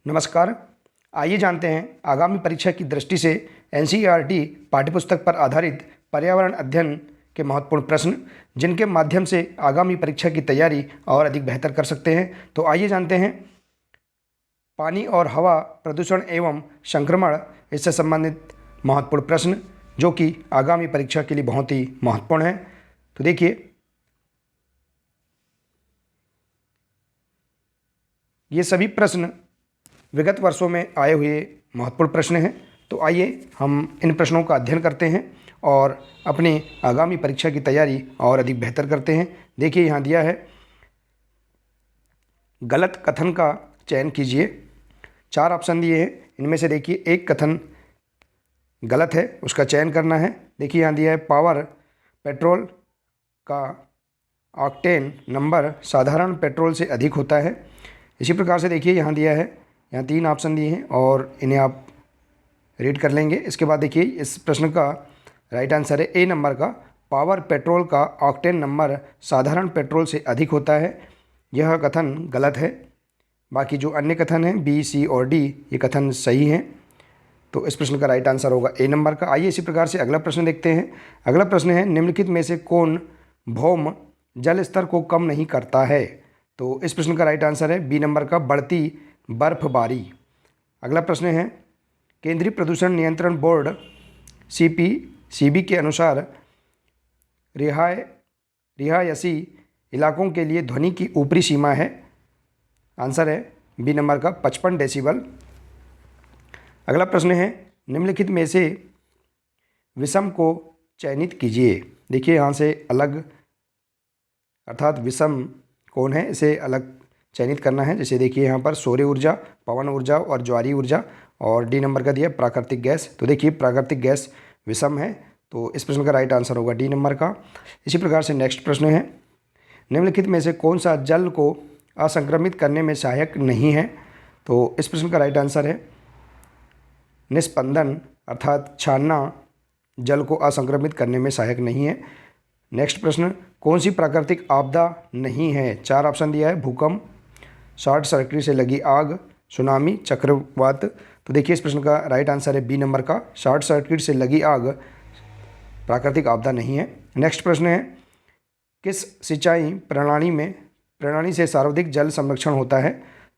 नमस्कार। आइए जानते हैं आगामी परीक्षा की दृष्टि से एनसीईआरटी पाठ्यपुस्तक पर आधारित पर्यावरण अध्ययन के महत्वपूर्ण प्रश्न, जिनके माध्यम से आगामी परीक्षा की तैयारी और अधिक बेहतर कर सकते हैं। तो आइए जानते हैं पानी और हवा प्रदूषण एवं संक्रमण, इससे संबंधित महत्वपूर्ण प्रश्न जो कि आगामी परीक्षा के लिए बहुत ही महत्वपूर्ण है। तो देखिए, ये सभी प्रश्न विगत वर्षों में आए हुए महत्वपूर्ण प्रश्न हैं। तो आइए हम इन प्रश्नों का अध्ययन करते हैं और अपनी आगामी परीक्षा की तैयारी और अधिक बेहतर करते हैं। देखिए, यहाँ दिया है, गलत कथन का चयन कीजिए। 4 ऑप्शन दिए हैं, इनमें से देखिए एक कथन गलत है, उसका चयन करना है। देखिए, यहाँ दिया है, पावर पेट्रोल का ऑक्टेन नंबर साधारण पेट्रोल से अधिक होता है। इसी प्रकार से देखिए, यहाँ दिया है, यहाँ 3 ऑप्शन दिए हैं और इन्हें आप रीड कर लेंगे। इसके बाद देखिए, इस प्रश्न का राइट आंसर है ए नंबर का, पावर पेट्रोल का ऑक्टेन नंबर साधारण पेट्रोल से अधिक होता है। यह कथन गलत है। बाकी जो अन्य कथन हैं बी, सी और डी, ये कथन सही हैं। तो इस प्रश्न का राइट आंसर होगा ए नंबर का। आइए इसी प्रकार से अगला प्रश्न देखते हैं। अगला प्रश्न है, निम्नलिखित में से कौन भौम जल स्तर को कम नहीं करता है? तो इस प्रश्न का राइट आंसर है बी नंबर का, बढ़ती बर्फबारी। अगला प्रश्न है, केंद्रीय प्रदूषण नियंत्रण बोर्ड सीबी के अनुसार रिहायशी इलाकों के लिए ध्वनि की ऊपरी सीमा है। आंसर है बी नंबर का, 55 डेसिबल। अगला प्रश्न है, निम्नलिखित में से विषम को चयनित कीजिए। देखिए, यहाँ से अलग अर्थात विषम कौन है, इसे अलग चयनित करना है। जैसे देखिए, यहाँ पर सौर ऊर्जा, पवन ऊर्जा और ज्वारीय ऊर्जा, और डी नंबर का दिया प्राकृतिक गैस। तो देखिए, प्राकृतिक गैस विषम है, तो इस प्रश्न का राइट आंसर होगा डी नंबर का। इसी प्रकार से नेक्स्ट प्रश्न है, निम्नलिखित में से कौन सा जल को असंक्रमित करने में सहायक नहीं है? तो इस प्रश्न का राइट आंसर है निस्पंदन, अर्थात छानना जल को असंक्रमित करने में सहायक नहीं है। नेक्स्ट प्रश्न, कौन सी प्राकृतिक आपदा नहीं है? 4 ऑप्शन दिया है, भूकंप, शॉर्ट सर्किट से लगी आग, सुनामी, चक्रवात। तो देखिए, इस प्रश्न का राइट आंसर है बी नंबर का, शॉर्ट सर्किट से लगी आग प्राकृतिक आपदा नहीं है। नेक्स्ट प्रश्न है, किस सिंचाई प्रणाली से सर्वाधिक जल संरक्षण होता है?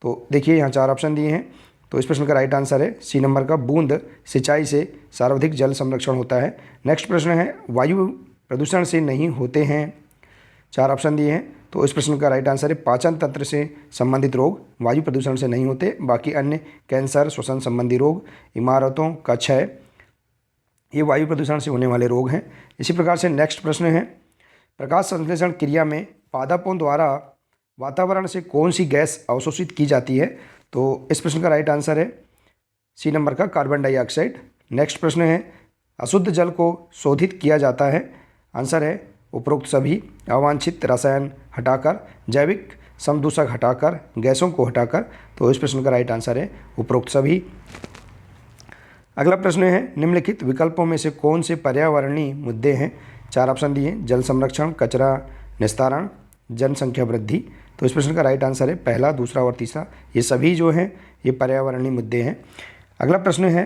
तो देखिए, यहाँ 4 ऑप्शन दिए हैं, तो इस प्रश्न का राइट आंसर है सी नंबर का, बूंद सिंचाई से सर्वाधिक जल संरक्षण होता है। नेक्स्ट प्रश्न है, वायु प्रदूषण से नहीं होते हैं। 4 ऑप्शन दिए हैं, तो इस प्रश्न का राइट आंसर है पाचन तंत्र से संबंधित रोग वायु प्रदूषण से नहीं होते। बाकी अन्य कैंसर, श्वसन संबंधी रोग, इमारतों का क्षय, ये वायु प्रदूषण से होने वाले रोग हैं। इसी प्रकार से नेक्स्ट प्रश्न है, प्रकाश संश्लेषण क्रिया में पादपों द्वारा वातावरण से कौन सी गैस अवशोषित की जाती है? तो इस प्रश्न का राइट आंसर है सी नंबर का, कार्बन डाइऑक्साइड। नेक्स्ट प्रश्न है, अशुद्ध जल को शोधित किया जाता है। आंसर है उपरोक्त सभी, अवांछित रसायन हटाकर, जैविक समदूषक हटाकर, गैसों को हटाकर। तो इस प्रश्न का राइट आंसर है उपरोक्त सभी। अगला प्रश्न है, निम्नलिखित विकल्पों में से कौन से पर्यावरणीय मुद्दे हैं? 4 ऑप्शन दिए, जल संरक्षण, कचरा निस्तारण, जनसंख्या वृद्धि। तो इस प्रश्न का राइट आंसर है पहला, दूसरा और तीसरा, ये सभी जो हैं ये पर्यावरणीय मुद्दे हैं। अगला प्रश्न है,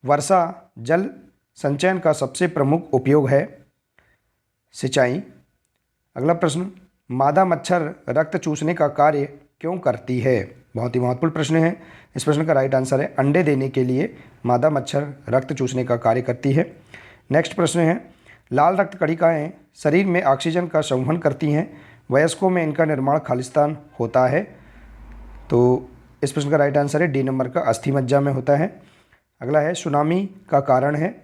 वर्षा जल संचयन का सबसे प्रमुख उपयोग है सिंचाई। अगला प्रश्न, मादा मच्छर रक्त चूसने का कार्य क्यों करती है? बहुत ही महत्वपूर्ण प्रश्न है। इस प्रश्न का राइट आंसर है अंडे देने के लिए मादा मच्छर रक्त चूसने का कार्य करती है। नेक्स्ट प्रश्न है, लाल रक्त कणिकाएं शरीर में ऑक्सीजन का संवहन करती हैं, वयस्कों में इनका निर्माण खालिस्तान होता है। तो इस प्रश्न का राइट आंसर है डी नंबर का, अस्थि मज्जा में होता है। अगला है, सुनामी का कारण है।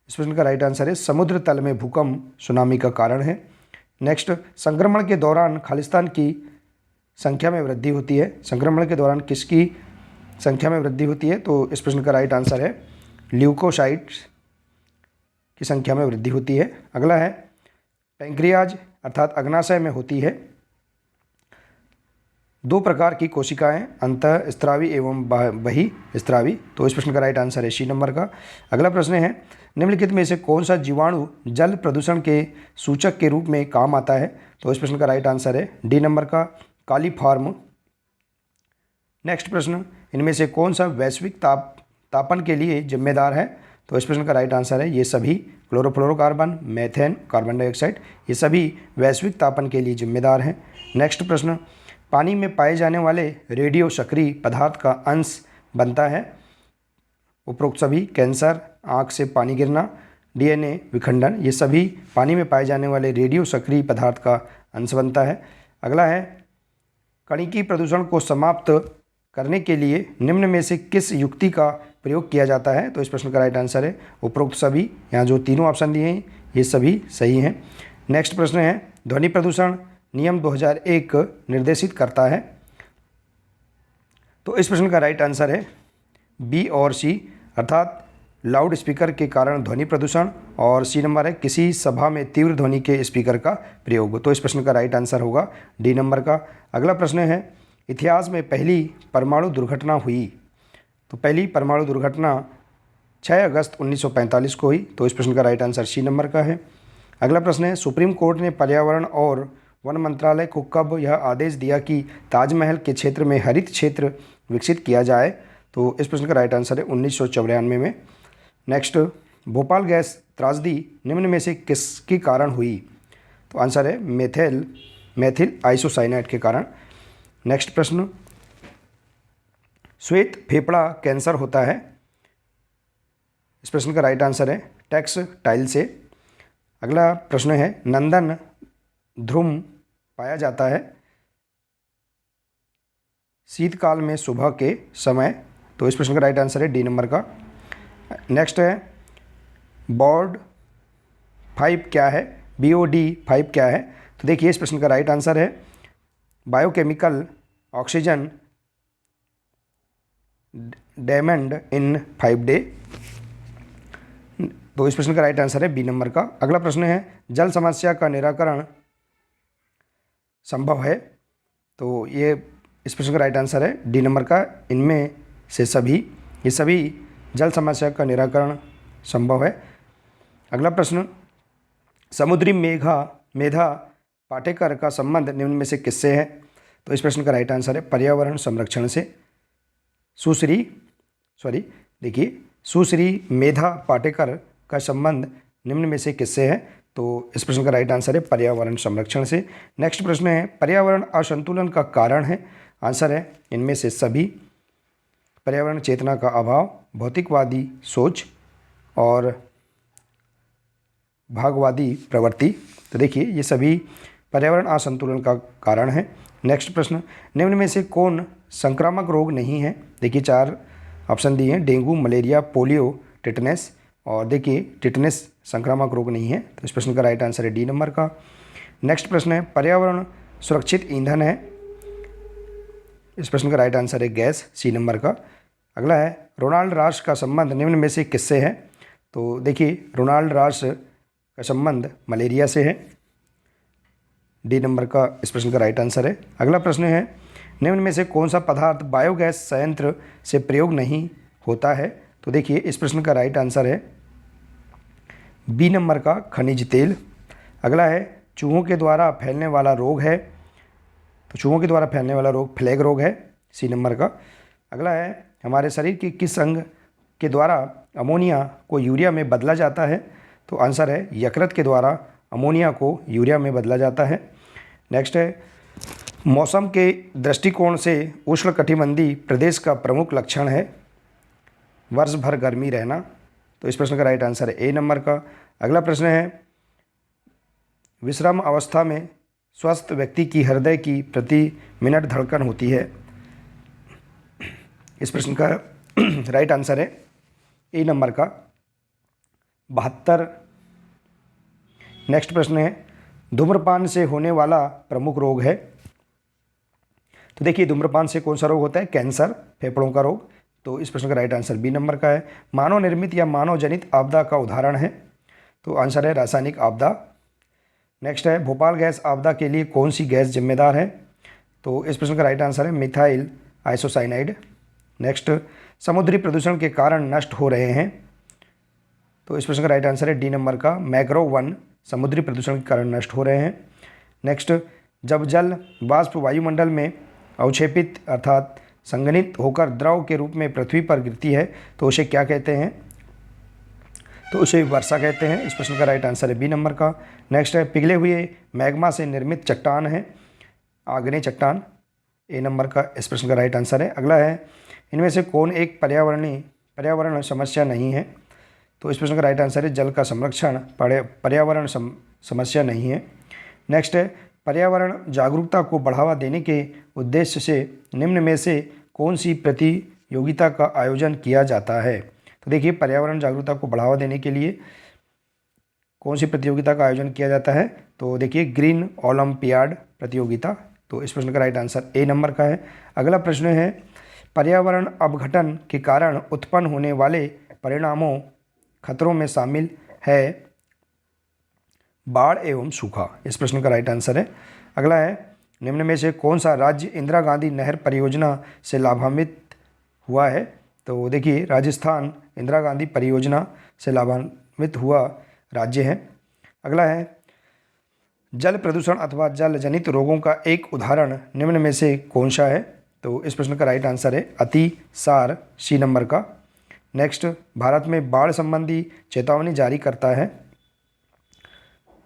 इस प्रश्न का राइट आंसर है समुद्र तल में भूकंप सुनामी का कारण है। नेक्स्ट, संक्रमण के दौरान खालिस्तान की संख्या में वृद्धि होती है। संक्रमण के दौरान किसकी संख्या में वृद्धि होती है? तो इस प्रश्न का राइट आंसर है ल्यूकोसाइट्स की संख्या में वृद्धि होती है। अगला है, पैंक्रियाज अर्थात अग्नाशय में होती है। 2 प्रकार की कोशिकाएं, अंतः स्त्रावी एवं बहिःस्त्रावी। तो इस प्रश्न का राइट आंसर है सी नंबर का। अगला प्रश्न है, निम्नलिखित में से कौन सा जीवाणु जल प्रदूषण के सूचक के रूप में काम आता है? तो इस प्रश्न का राइट आंसर है डी नंबर का, कॉलीफॉर्म। नेक्स्ट प्रश्न, इनमें से कौन सा वैश्विक तापन के लिए जिम्मेदार है? तो इस प्रश्न का राइट आंसर है ये सभी, क्लोरोफ्लोरोकार्बन, मीथेन, कार्बन डाइऑक्साइड, ये सभी वैश्विक तापन के लिए जिम्मेदार हैं। नेक्स्ट प्रश्न, पानी में पाए जाने वाले रेडियो सक्रिय पदार्थ का अंश बनता है? उपरोक्त सभी, कैंसर, आँख से पानी गिरना, डीएनए विखंडन, ये सभी पानी में पाए जाने वाले रेडियो सक्रिय पदार्थ का अंश बनता है। अगला है, कणिकीय प्रदूषण को समाप्त करने के लिए निम्न में से किस युक्ति का प्रयोग किया जाता है? तो इस प्रश्न का राइट आंसर है उपरोक्त सभी। यहाँ जो तीनों ऑप्शन दिए हैं ये सभी सही हैं। नेक्स्ट प्रश्न है, ध्वनि प्रदूषण नियम 2001 निर्देशित करता है? तो इस प्रश्न का राइट आंसर है बी और सी, अर्थात लाउड स्पीकर के कारण ध्वनि प्रदूषण, और सी नंबर है किसी सभा में तीव्र ध्वनि के स्पीकर का प्रयोग। तो इस प्रश्न का राइट आंसर होगा डी नंबर का। अगला प्रश्न है, इतिहास में पहली परमाणु दुर्घटना हुई? तो पहली परमाणु दुर्घटना 6 अगस्त 1945 को हुई। तो इस प्रश्न का राइट आंसर सी नंबर का है। अगला प्रश्न है, सुप्रीम कोर्ट ने पर्यावरण और वन मंत्रालय को कब यह आदेश दिया कि ताजमहल के क्षेत्र में हरित क्षेत्र विकसित किया जाए? तो इस प्रश्न का राइट आंसर है 1994 में। नेक्स्ट, भोपाल गैस त्रासदी निम्न में से किसके कारण हुई? तो आंसर है मेथिल आइसोसाइनाइड के कारण। नेक्स्ट प्रश्न, श्वेत फेफड़ा कैंसर होता है? इस प्रश्न का राइट आंसर है टेक्सटाइल से। अगला प्रश्न है, नंदन ध्रुम पाया जाता है शीतकाल में सुबह के समय? तो इस प्रश्न का राइट आंसर है डी नंबर का। नेक्स्ट है, बोर्ड 5 क्या है? BOD 5 क्या है? तो देखिए इस प्रश्न का राइट आंसर है बायोकेमिकल ऑक्सीजन डायमंड इन 5 डे। तो इस प्रश्न का राइट आंसर है बी नंबर का। अगला प्रश्न है, जल समस्या का निराकरण संभव है? तो ये इस प्रश्न का राइट आंसर है डी नंबर का, इनमें से सभी, ये सभी जल समस्या का निराकरण संभव है। अगला प्रश्न, समुद्री मेधा पाटेकर का संबंध निम्न में से किससे है? तो इस प्रश्न का राइट आंसर है पर्यावरण संरक्षण से। सुश्री मेधा पाटेकर का संबंध निम्न में से किससे है? तो इस प्रश्न का राइट आंसर है पर्यावरण संरक्षण से। नेक्स्ट प्रश्न है, पर्यावरण असंतुलन का कारण है? आंसर है इनमें से सभी, पर्यावरण चेतना का अभाव, भौतिकवादी सोच और भागवादी प्रवृत्ति। तो देखिए ये सभी पर्यावरण असंतुलन का कारण है। नेक्स्ट प्रश्न, निम्न में से कौन संक्रामक रोग नहीं है? देखिए 4 ऑप्शन दिए हैं, डेंगू, मलेरिया, पोलियो, टिटनेस, और देखिए टिटनेस संक्रामक रोग नहीं है। तो इस प्रश्न का राइट आंसर है डी नंबर का। नेक्स्ट प्रश्न है, पर्यावरण सुरक्षित ईंधन है? इस प्रश्न का राइट आंसर है गैस, सी नंबर का। अगला है, रोनाल्ड रास का संबंध निम्न में से किससे है? तो देखिए रोनाल्ड रास का संबंध मलेरिया से है, डी नंबर का इस प्रश्न का राइट आंसर है। अगला प्रश्न है, निम्न में से कौन सा पदार्थ बायोगैस संयंत्र से प्रयोग नहीं होता है? तो देखिए इस प्रश्न का राइट आंसर है बी नंबर का खनिज तेल। अगला है, चूहों के द्वारा फैलने वाला रोग है? तो चूहों के द्वारा फैलने वाला रोग प्लेग रोग है, सी नंबर का। अगला है, हमारे शरीर के किस अंग के द्वारा अमोनिया को यूरिया में बदला जाता है? तो आंसर है यकृत के द्वारा अमोनिया को यूरिया में बदला जाता है। नेक्स्ट है, मौसम के दृष्टिकोण से उष्णकटिबंधीय प्रदेश का प्रमुख लक्षण है? वर्ष भर गर्मी रहना। तो इस प्रश्न का राइट आंसर है ए नंबर का। अगला प्रश्न है, विश्राम अवस्था में स्वस्थ व्यक्ति की हृदय की प्रति मिनट धड़कन होती है? इस प्रश्न का राइट आंसर है ए नंबर का 72। नेक्स्ट प्रश्न है, धूम्रपान से होने वाला प्रमुख रोग है? तो देखिए धूम्रपान से कौन सा रोग होता है? कैंसर, फेफड़ों का रोग। तो इस प्रश्न का राइट आंसर बी नंबर का है। मानव निर्मित या मानव जनित आपदा का उदाहरण है? तो आंसर है रासायनिक आपदा। नेक्स्ट है, भोपाल गैस आपदा के लिए कौन सी गैस जिम्मेदार है? तो इस प्रश्न का राइट आंसर है मिथाइल आइसोसाइनाइड। नेक्स्ट, समुद्री प्रदूषण के कारण नष्ट हो रहे हैं? तो इस प्रश्न का राइट आंसर है डी नंबर का मैक्रो 1, समुद्री प्रदूषण के कारण नष्ट हो रहे हैं। नेक्स्ट, जब जल वाष्प वायुमंडल में अवक्षेपित अर्थात संघनित होकर द्रव के रूप में पृथ्वी पर गिरती है तो उसे क्या कहते हैं? तो उसे वर्षा कहते हैं। इस प्रश्न का राइट आंसर है बी नंबर का। नेक्स्ट है, पिघले हुए मैग्मा से निर्मित चट्टान है आग्नेय चट्टान, ए नंबर का इस प्रश्न का राइट आंसर है। अगला है, इनमें से कौन एक पर्यावरण समस्या नहीं है? तो इस प्रश्न का राइट आंसर है जल का संरक्षण पर्यावरण समस्या नहीं है। नेक्स्ट है, पर्यावरण जागरूकता को बढ़ावा देने के उद्देश्य से निम्न में से कौन सी प्रतियोगिता का आयोजन किया जाता है? तो देखिए, पर्यावरण जागरूकता को बढ़ावा देने के लिए कौन सी प्रतियोगिता का आयोजन किया जाता है? तो देखिए, ग्रीन ओलंपियाड प्रतियोगिता। तो इस प्रश्न का राइट आंसर ए नंबर का है। अगला प्रश्न है, पर्यावरण अपघटन के कारण उत्पन्न होने वाले परिणामों खतरों में शामिल है बाढ़ एवं सूखा। इस प्रश्न का राइट आंसर है। अगला है, निम्न में से कौन सा राज्य इंदिरा गांधी नहर परियोजना से लाभान्वित हुआ है? तो देखिए, राजस्थान इंदिरा गांधी परियोजना से लाभान्वित हुआ राज्य है। अगला है, जल प्रदूषण अथवा जल जनित रोगों का एक उदाहरण निम्न में से कौन सा है? तो इस प्रश्न का राइट आंसर है अतिसार, सी नंबर का। नेक्स्ट, भारत में बाढ़ संबंधी चेतावनी जारी करता है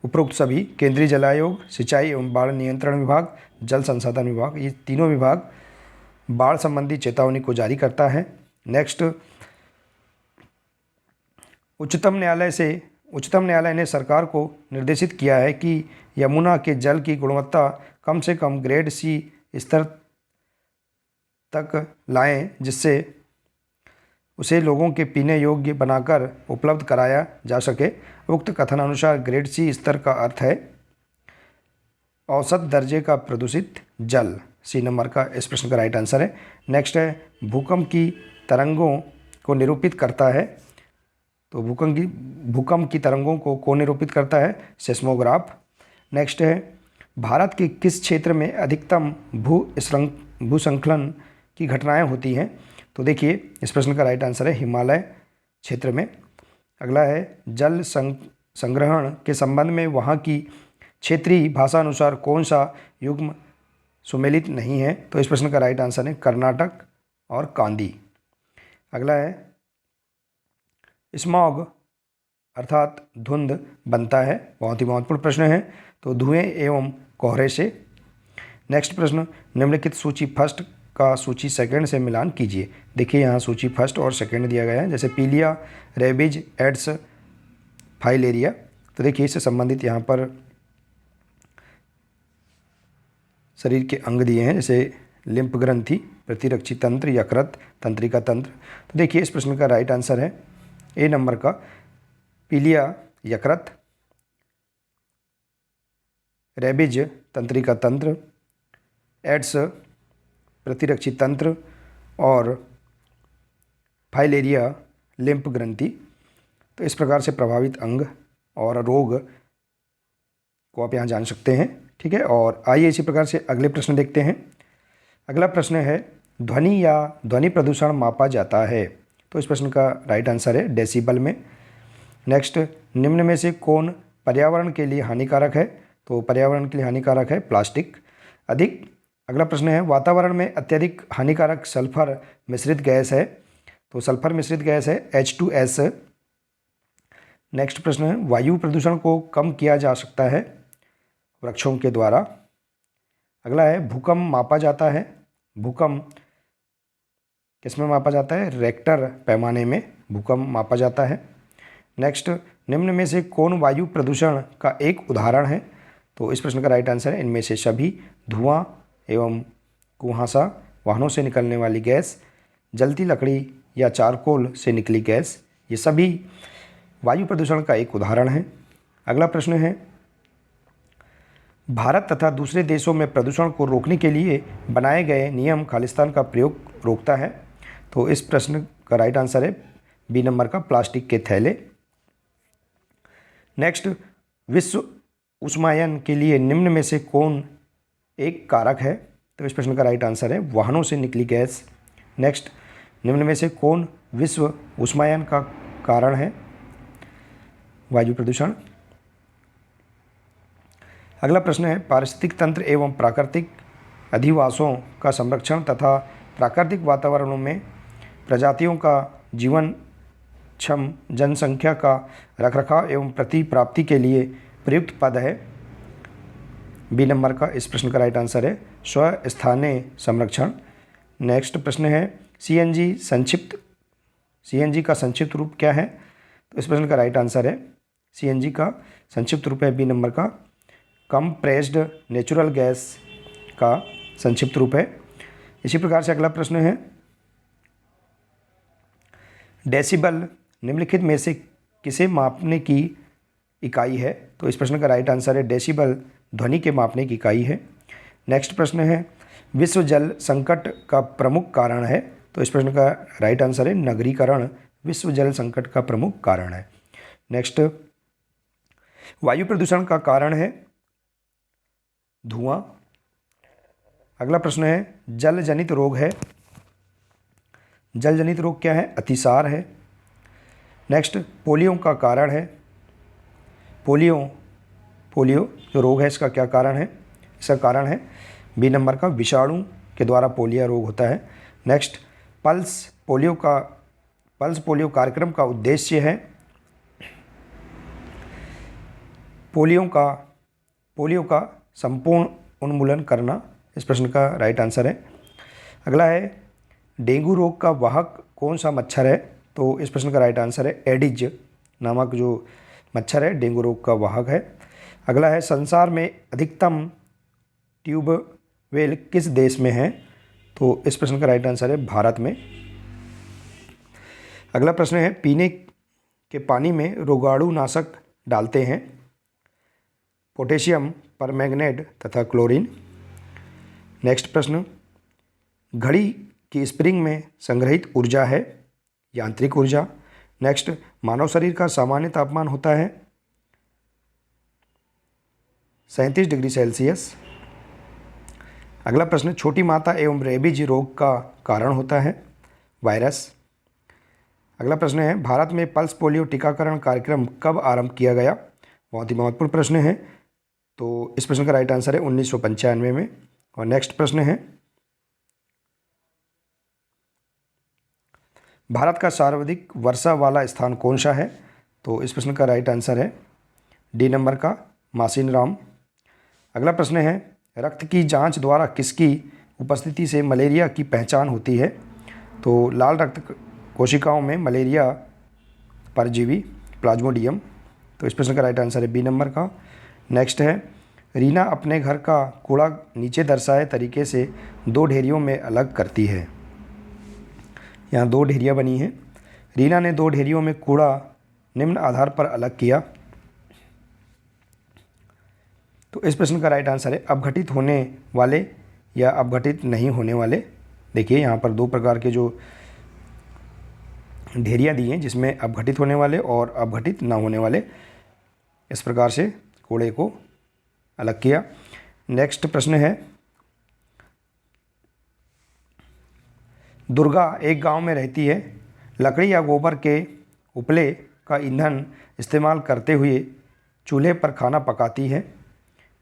उपरोक्त सभी केंद्रीय जल आयोग, सिंचाई एवं बाढ़ नियंत्रण विभाग, जल संसाधन विभाग, ये तीनों विभाग बाढ़ संबंधी चेतावनी को जारी करता है। नेक्स्ट, उच्चतम न्यायालय ने सरकार को निर्देशित किया है कि यमुना के जल की गुणवत्ता कम से कम ग्रेड सी स्तर तक लाएं, जिससे उसे लोगों के पीने योग्य बनाकर उपलब्ध कराया जा सके। उक्त कथन अनुसार ग्रेड सी स्तर का अर्थ है औसत दर्जे का प्रदूषित जल, सी नंबर का इस प्रश्न का राइट आंसर है। नेक्स्ट है, भूकंप की तरंगों को निरूपित करता है। तो भूकंप की तरंगों को कौन निरूपित करता है? सेस्मोग्राफ। नेक्स्ट है, भारत के किस क्षेत्र में अधिकतम भूस्खलन की घटनाएं होती हैं? तो देखिए, इस प्रश्न का राइट आंसर है हिमालय क्षेत्र में। अगला है, जल संग्रहण के संबंध में वहाँ की क्षेत्रीय भाषा अनुसार कौन सा युग्म सुमेलित नहीं है? तो इस प्रश्न का राइट आंसर है कर्नाटक और कांदी। अगला है, स्मॉग अर्थात धुंध बनता है, बहुत ही महत्वपूर्ण प्रश्न है, तो धुएं एवं कोहरे से। नेक्स्ट प्रश्न, निम्नलिखित सूची फर्स्ट का सूची सेकंड से मिलान कीजिए। देखिए, यहाँ सूची फर्स्ट और सेकंड दिया गया है, जैसे पीलिया, रेबीज, एड्स, फाइलेरिया। तो देखिए, इससे संबंधित यहाँ पर शरीर के अंग दिए हैं, जैसे लिम्फ ग्रंथि, प्रतिरक्षी तंत्र, यकृत, तंत्रिका तंत्र। तो देखिए, इस प्रश्न का राइट आंसर है ए नंबर का पीलिया यकृत, रेबीज तंत्रिका तंत्र, एड्स प्रतिरक्षी तंत्र और फाइलेरिया लिम्फ ग्रंथि। तो इस प्रकार से प्रभावित अंग और रोग को आप यहाँ जान सकते हैं। ठीक है, और आइए इसी प्रकार से अगले प्रश्न देखते हैं। अगला प्रश्न है, ध्वनि या ध्वनि प्रदूषण मापा जाता है? तो इस प्रश्न का राइट आंसर है डेसिबल में। नेक्स्ट, निम्न में से कौन पर्यावरण के लिए हानिकारक है? तो पर्यावरण के लिए हानिकारक है प्लास्टिक। अगला प्रश्न है, वातावरण में अत्यधिक हानिकारक सल्फर मिश्रित गैस है? तो सल्फर मिश्रित गैस है H2S। नेक्स्ट प्रश्न है, वायु प्रदूषण को कम किया जा सकता है वृक्षों के द्वारा। अगला है, भूकंप मापा जाता है? भूकंप किसमें मापा जाता है? रेक्टर पैमाने में भूकंप मापा जाता है। नेक्स्ट, निम्न में से कौन वायु प्रदूषण का एक उदाहरण है? तो इस प्रश्न का राइट आंसर है इनमें से सभी। धुआं एवं कुहासा, वाहनों से निकलने वाली गैस, जलती लकड़ी या चारकोल से निकली गैस, ये सभी वायु प्रदूषण का एक उदाहरण है। अगला प्रश्न है, भारत तथा दूसरे देशों में प्रदूषण को रोकने के लिए बनाए गए नियम खालिस्तान का प्रयोग रोकता है? तो इस प्रश्न का राइट आंसर है बी नंबर का प्लास्टिक के थैले। नेक्स्ट, विश्व उष्मायन के लिए निम्न में से कौन एक कारक है? तो इस प्रश्न का राइट आंसर है वाहनों से निकली गैस। नेक्स्ट, निम्न में से कौन विश्व उष्मायन का कारण है? वायु प्रदूषण। अगला प्रश्न है पारिस्थितिक तंत्र एवं प्राकृतिक अधिवासों का संरक्षण तथा प्राकृतिक वातावरणों में प्रजातियों का जीवन क्षम जनसंख्या का रखरखाव एवं प्रतिप्राप्ति के लिए प्रयुक्त पद है। बी नंबर का इस प्रश्न का राइट आंसर है स्वस्थानीय संरक्षण। नेक्स्ट प्रश्न है सीएनजी का संक्षिप्त रूप क्या है? तो इस प्रश्न का राइट आंसर है सीएनजी का संक्षिप्त रूप है बी नंबर का कंप्रेस्ड नेचुरल गैस का संक्षिप्त रूप है। इसी प्रकार से अगला प्रश्न है डेसिबल निम्नलिखित में से किसे मापने की इकाई है? तो इस प्रश्न का राइट आंसर है डेसिबल ध्वनि के मापने की इकाई है। नेक्स्ट प्रश्न है विश्व जल संकट का प्रमुख कारण है? तो इस प्रश्न का राइट आंसर है नगरीकरण विश्व जल संकट का प्रमुख कारण है। नेक्स्ट वायु प्रदूषण का कारण है धुआं। अगला प्रश्न है जल जनित रोग है, जल जनित रोग क्या है? अतिसार है। नेक्स्ट पोलियो का कारण है, पोलियो जो रोग है इसका क्या कारण है? इसका कारण है बी नंबर का विषाणु के द्वारा पोलियो रोग होता है। नेक्स्ट पल्स पोलियो कार्यक्रम का उद्देश्य है पोलियो का संपूर्ण उन्मूलन करना। इस प्रश्न का राइट आंसर है। अगला है डेंगू रोग का वाहक कौन सा मच्छर है? तो इस प्रश्न का राइट आंसर है एडिज नामक जो मच्छर है डेंगू रोग का वाहक है। अगला है संसार में अधिकतम ट्यूबवेल किस देश में है? तो इस प्रश्न का राइट आंसर है भारत में। अगला प्रश्न है पीने के पानी में रोगाणु नाशक डालते हैं पोटेशियम परमैंगनेट तथा क्लोरीन। नेक्स्ट प्रश्न घड़ी की स्प्रिंग में संग्रहित ऊर्जा है यांत्रिक ऊर्जा। नेक्स्ट मानव शरीर का सामान्य तापमान होता है 37 डिग्री सेल्सियस। अगला प्रश्न छोटी माता एवं रेबीज रोग का कारण होता है वायरस। अगला प्रश्न है भारत में पल्स पोलियो टीकाकरण कार्यक्रम कब आरंभ किया गया? बहुत ही महत्वपूर्ण प्रश्न है। तो इस प्रश्न का राइट आंसर है 1995 में। और नेक्स्ट प्रश्न है भारत का सर्वाधिक वर्षा वाला स्थान कौन सा है? तो इस प्रश्न का राइट आंसर है डी नंबर का मासिनराम। अगला प्रश्न है रक्त की जांच द्वारा किसकी उपस्थिति से मलेरिया की पहचान होती है? तो लाल रक्त कोशिकाओं में मलेरिया परजीवी प्लाज्मोडियम। तो इस प्रश्न का राइट आंसर है बी नंबर का। नेक्स्ट है रीना अपने घर का कूड़ा नीचे दर्शाए तरीके से 2 ढेरियों में अलग करती है। यहाँ 2 ढेरियाँ बनी हैं। रीना ने 2 ढेरियों में कूड़ा निम्न आधार पर अलग किया। तो इस प्रश्न का राइट आंसर है अपघटित होने वाले या अपघटित नहीं होने वाले। देखिए यहाँ पर 2 प्रकार के जो ढेरियाँ दी हैं जिसमें अपघटित होने वाले और अपघटित ना होने वाले, इस प्रकार से कूड़े को अलग किया। नेक्स्ट प्रश्न है दुर्गा एक गांव में रहती है, लकड़ी या गोबर के उपले का ईंधन इस्तेमाल करते हुए चूल्हे पर खाना पकाती है।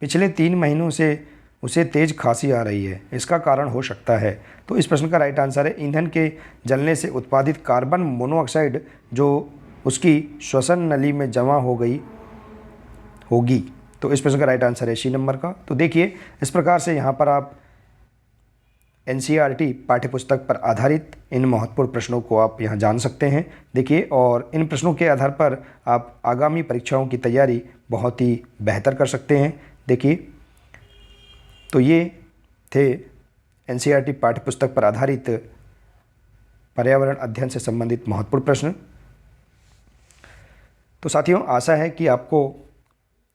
पिछले 3 महीनों से उसे तेज़ खांसी आ रही है, इसका कारण हो सकता है। तो इस प्रश्न का राइट आंसर है ईंधन के जलने से उत्पादित कार्बन मोनोऑक्साइड जो उसकी श्वसन नली में जमा हो गई होगी। तो इस प्रश्न का राइट आंसर है सी नंबर का। तो देखिए इस प्रकार से यहाँ पर आप एनसीईआरटी पाठ्यपुस्तक पर आधारित इन महत्वपूर्ण प्रश्नों को आप यहाँ जान सकते हैं। देखिए और इन प्रश्नों के आधार पर आप आगामी परीक्षाओं की तैयारी बहुत ही बेहतर कर सकते हैं। देखिए तो ये थे एनसीईआरटी पाठ्यपुस्तक पर आधारित पर्यावरण अध्ययन से संबंधित महत्वपूर्ण प्रश्न। तो साथियों आशा है कि आपको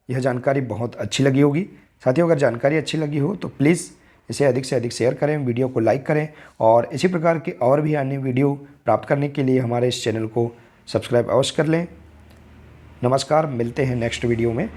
यह जानकारी बहुत अच्छी लगी होगी। साथियों अगर जानकारी अच्छी लगी हो तो प्लीज़ इसे अधिक से अधिक शेयर करें, वीडियो को लाइक करें और इसी प्रकार के और भी अन्य वीडियो प्राप्त करने के लिए हमारे इस चैनल को सब्सक्राइब अवश्य कर लें। नमस्कार, मिलते हैं नेक्स्ट वीडियो में।